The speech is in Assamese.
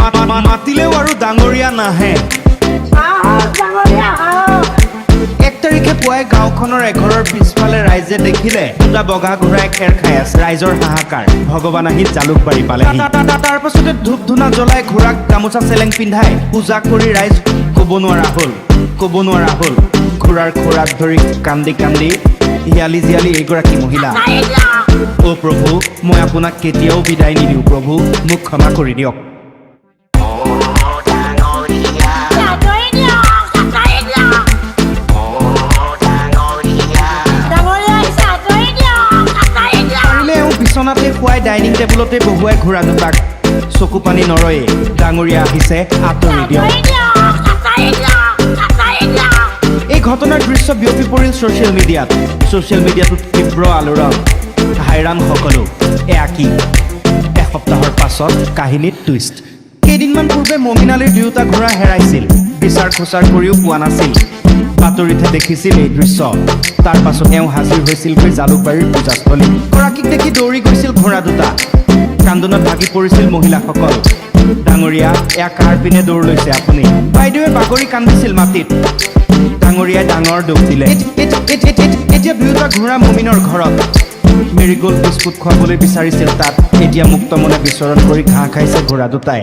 মাতিলেও আৰু ডাঙৰীয়া নাহে 1 তাৰিখে পুৱাই গাঁওখনৰ এঘৰৰ পিছফালে ৰাইজে দেখিলে দুটা বগা ঘোঁৰাই খেৰ খাই আছে ৰাইজৰ হাহাকাৰ ভগৱান আহি জালুকবাৰী পালেহি তাৰ পাছতে ধূপ ধূনা জ্বলাই ঘোঁৰাক গামোচা চেলেং পিন্ধাই পূজা কৰি ৰাইজ ক'ব নোৱাৰা হ'ল ঘোঁৰাৰ খোৰাত ধৰি কান্দি কান্দি হিয়ালি জিয়ালি এইগৰাকী মহিলা অ প্ৰভু মই আপোনাক কেতিয়াও বিদায় নিদিওঁ প্ৰভু মোক ক্ষমা কৰি দিয়ক বিছনাতে শুৱাই ডাইনিং টেবুলতে বহুৱাই ঘোঁৰা দুটাক চকু পানী নৰয়ে ডাঙৰীয়া আহিছে আঁতৰি দিয়ক এই ঘটনাৰ দৃশ্য বিয়পি পৰিল ছ'চিয়েল মিডিয়াটোত তীব্ৰ আলোড়ন হাইৰাণ সকলো এয়া কি এসপ্তাহৰ পাছত কাহিনীত টুইষ্ট কেইদিনমান পূৰ্বে মমিনালীৰ দুয়োটা ঘোঁৰা হেৰাইছিল বিচাৰ খোচাৰ কৰিও পোৱা নাছিল বাতৰিতে দেখিছিল এই দৃশ্য তাৰ পাছত এওঁ হাজিৰ হৈছিলগৈ জালুকবাৰীৰ পূজাস্থলী গৰাকীক দেখি দৌৰি গৈছিল ঘোঁৰা দুটা কান্দোনত ভাগি পৰিছিল মহিলাসকল ডাঙৰীয়া এয়া কাৰ পিনে দৌৰ লৈছে আপুনি বাইদেৱে বাগৰি কান্দিছিল মাটিত ডাঙৰীয়াই ডাঙৰ দুখ দিলে এতিয়া দুয়োটা ঘোঁৰা মমিনৰ ঘৰত মেৰিগ'ল্ড বিস্কুট খুৱাবলৈ বিচাৰিছিল তাত এতিয়া মুক্ত মনে বিচৰণ কৰি ঘাঁহ খাইছে ঘোঁৰা দুটাই